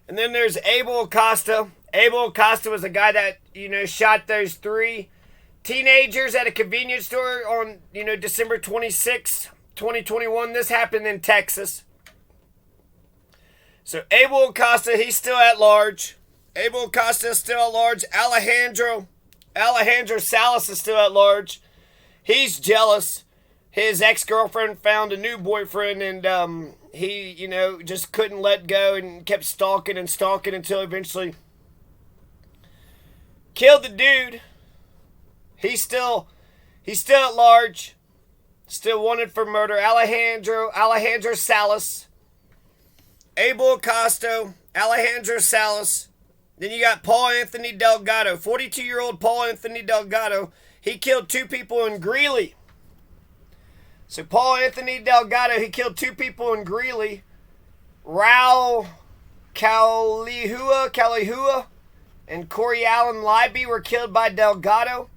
And then there's Abel Acosta. Abel Acosta was the guy that, shot those 3 teenagers at a convenience store on, December 26, 2021. This happened in Texas. So Abel Acosta, he's still at large. Abel Acosta is still at large. Alejandro Salas is still at large. He's jealous. His ex-girlfriend found a new boyfriend, and he, just couldn't let go and kept stalking until eventually killed the dude. He's still at large. Still wanted for murder. Alejandro Salas. Abel Acosta. Alejandro Salas. Then you got Paul Anthony Delgado. 42-year-old Paul Anthony Delgado. He killed 2 people in Greeley. So Paul Anthony Delgado, he killed 2 people in Greeley. Raul Calihua and Corey Allen Libby were killed by Delgado.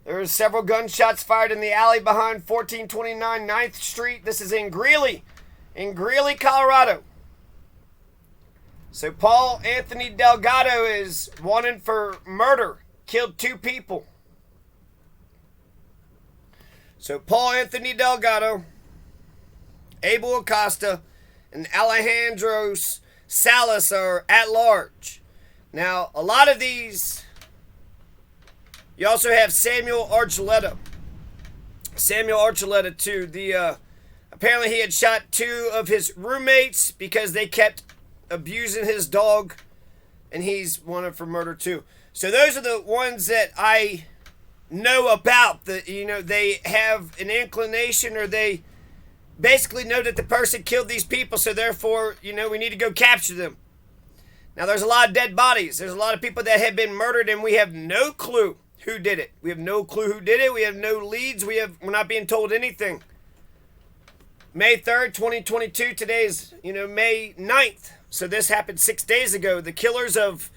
There were several gunshots fired in the alley behind 1429 9th Street. This is in Greeley, Colorado. So Paul Anthony Delgado is wanted for murder, killed 2 people. So Paul Anthony Delgado, Abel Acosta, and Alejandro Salas are at large. Now, a lot of these, you also have Samuel Archuleta. Too. Apparently he had shot 2 of his roommates because they kept abusing his dog, and he's wanted for murder too. So those are the ones that I know about. They have an inclination, or they basically know that the person killed these people, so therefore, we need to go capture them. Now, there's a lot of dead bodies. There's a lot of people that have been murdered, and we have no clue who did it. We have no leads. We're not being told anything. May 3rd, 2022. Today is, May 9th. So this happened 6 days ago. The killers of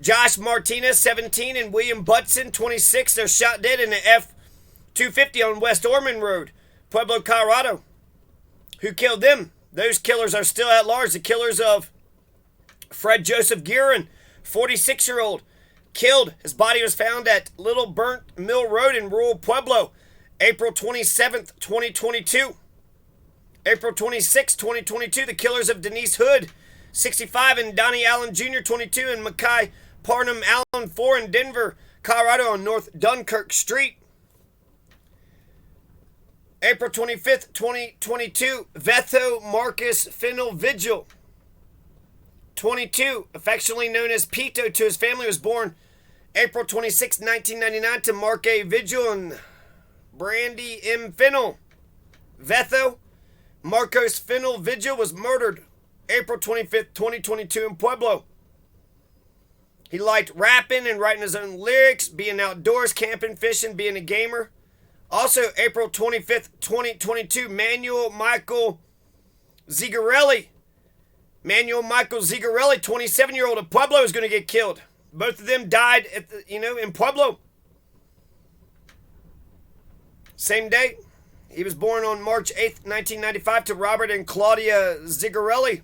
Josh Martinez, 17, and William Butson, 26. They're shot dead in the F-250 on West Ormond Road, Pueblo, Colorado. Who killed them? Those killers are still at large. The killers of Fred Joseph Guerin, 46-year-old, killed. His body was found at Little Burnt Mill Road in rural Pueblo, April 27th, 2022. April 26th, 2022, the killers of Denise Hood, 65, and Donnie Allen Jr., 22, and Mackay Parnham Allen, 4, in Denver, Colorado on North Dunkirk Street. April 25th, 2022, Vetho Marcus Fennel Vigil, 22, affectionately known as Pito to his family, was born April 26, 1999, to Mark A. Vigil and Brandy M. Fennel. Vetho Marcos Fennel Vigil was murdered April 25th, 2022 in Pueblo. He liked rapping and writing his own lyrics, being outdoors, camping, fishing, being a gamer. Also, April 25th, 2022, Manuel Michael Zigarelli. 27-year-old of Pueblo, is going to get killed. Both of them died in Pueblo. Same day. He was born on March 8th, 1995, to Robert and Claudia Zigarelli.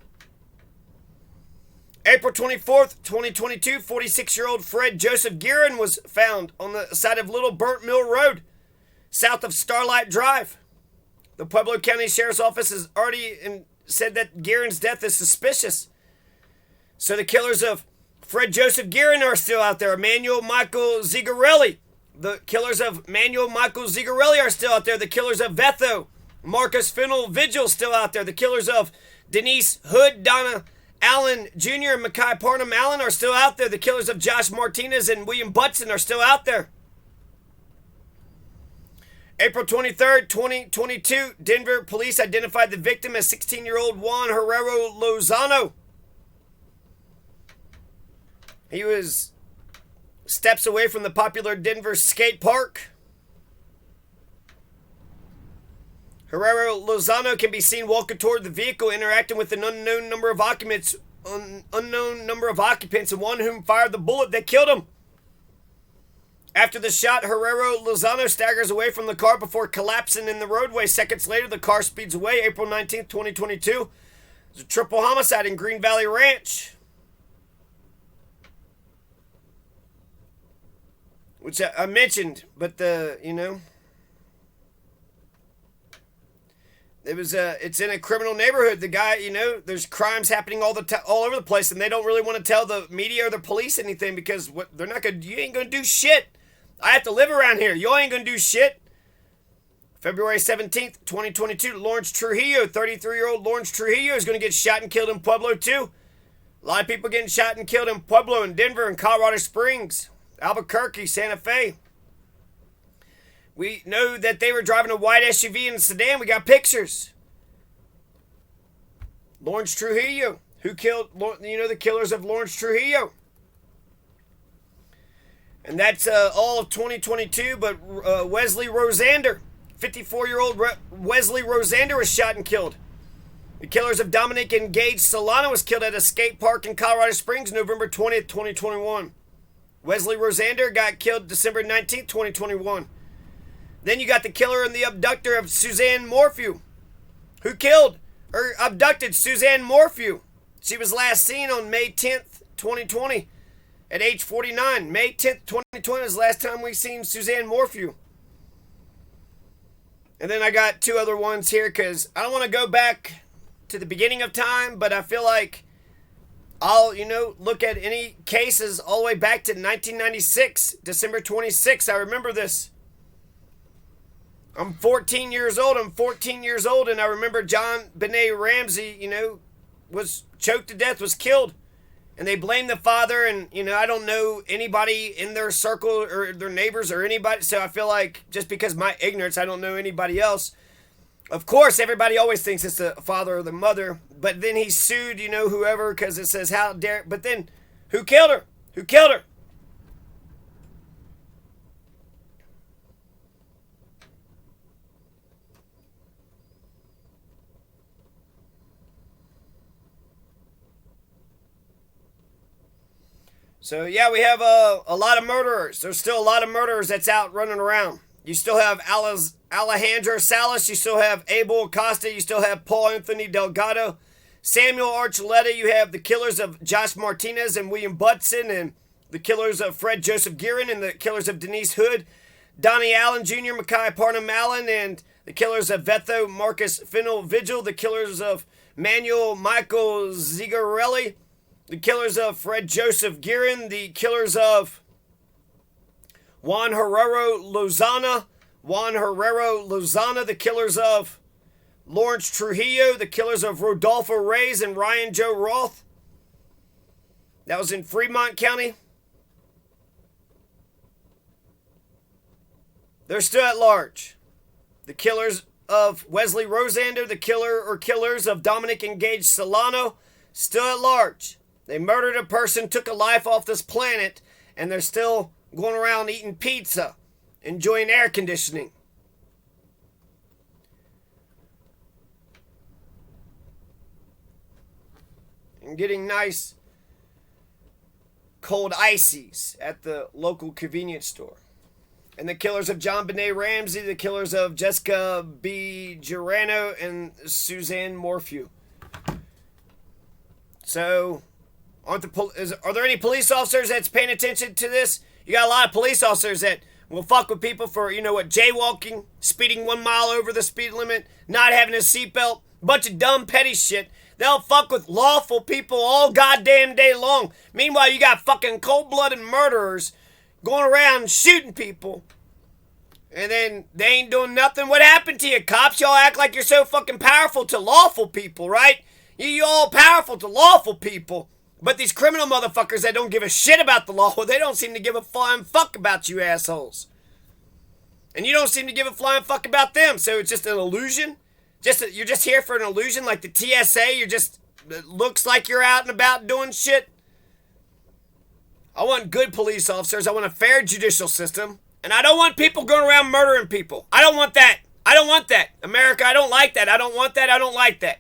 April 24th, 2022, 46-year-old Fred Joseph Guerin was found on the side of Little Burnt Mill Road, south of Starlight Drive. The Pueblo County Sheriff's Office has already said that Guerin's death is suspicious. So the killers of Fred Joseph Guerin are still out there. Emmanuel Michael Zigarelli. The killers of Manuel Michael Zigarelli are still out there. The killers of Vetho Marcus Fennel Vigil still out there. The killers of Denise Hood, Donna Allen Jr. and Mackay Parnham Allen are still out there. The killers of Josh Martinez and William Butson are still out there. April 23rd, 2022, Denver police identified the victim as 16-year-old Juan Herrero Lozano. He was steps away from the popular Denver skate park. Herrero Lozano can be seen walking toward the vehicle, interacting with an unknown number of occupants, and one whom fired the bullet that killed him. After the shot, Herrero Lozano staggers away from the car before collapsing in the roadway. Seconds later, the car speeds away. April 19th, 2022. It's a triple homicide in Green Valley Ranch, which I mentioned, but it's in a criminal neighborhood. The guy, there's crimes happening all over the place, and they don't really want to tell the media or the police anything because you ain't gonna do shit. I have to live around here. You ain't gonna do shit. February 17th, 2022, Lawrence Trujillo, 33-year-old Lawrence Trujillo is going to get shot and killed in Pueblo, too. A lot of people getting shot and killed in Pueblo, in Denver, and Colorado Springs, Albuquerque, Santa Fe. We know that they were driving a white SUV in a sedan. We got pictures. Lawrence Trujillo, who killed, the killers of Lawrence Trujillo. And that's all of 2022, but Wesley Rosander, 54-year-old Wesley Rosander was shot and killed. The killers of Dominic and Gage Solano was killed at a skate park in Colorado Springs, November 20th, 2021. Wesley Rosander got killed December 19th, 2021. Then you got the killer and the abductor of Suzanne Morphew, who abducted Suzanne Morphew. She was last seen on May 10th, 2020, at age 49. May 10th, 2020 is the last time we seen Suzanne Morphew. And then I got two other ones here because I don't want to go back to the beginning of time, but I feel like I'll, look at any cases all the way back to 1996, December 26th. I remember this. I'm 14 years old, and I remember John Benet Ramsey, was choked to death, was killed. And they blame the father, and, I don't know anybody in their circle or their neighbors or anybody. So I feel like just because my ignorance, I don't know anybody else. Of course, everybody always thinks it's the father or the mother. But then he sued, whoever, because it says, how dare. But then, who killed her? Who killed her? So, yeah, we have a lot of murderers. There's still a lot of murderers that's out running around. You still have Alejandro Salas. You still have Abel Acosta. You still have Paul Anthony Delgado. Samuel Archuleta. You have the killers of Josh Martinez and William Butson, and the killers of Fred Joseph Guerin, and the killers of Denise Hood. Donnie Allen Jr., Mackay Parnham Allen, and the killers of Vetho Marcus Fennel Vigil. The killers of Manuel Michael Zigarelli. The killers of Fred Joseph Guerin, the killers of Juan Herrero Lozana, the killers of Lawrence Trujillo, the killers of Rodolfo Reyes and Ryan Joe Roth. That was in Fremont County. They're still at large. The killers of Wesley Rosander, the killers of Dominic and Gage Solano, still at large. They murdered a person, took a life off this planet, and they're still going around eating pizza, enjoying air conditioning. And getting nice cold ices at the local convenience store. And the killers of John Benet Ramsey, the killers of Jessica B. Girano and Suzanne Morphew. So, are there any police officers that's paying attention to this? You got a lot of police officers that will fuck with people for, jaywalking, speeding 1 mile over the speed limit, not having a seatbelt, bunch of dumb petty shit. They'll fuck with lawful people all goddamn day long. Meanwhile, you got fucking cold-blooded murderers going around shooting people. And then they ain't doing nothing. What happened to you, cops? Y'all act like you're so fucking powerful to lawful people, right? You all powerful to lawful people. But these criminal motherfuckers that don't give a shit about the law, they don't seem to give a flying fuck about you assholes. And you don't seem to give a flying fuck about them. So it's just an illusion. You're just here for an illusion like the TSA. It looks like you're out and about doing shit. I want good police officers. I want a fair judicial system. And I don't want people going around murdering people. I don't want that. I don't want that. America, I don't like that. I don't want that. I don't like that.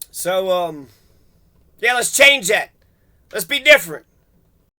So, yeah, let's change that. Let's be different.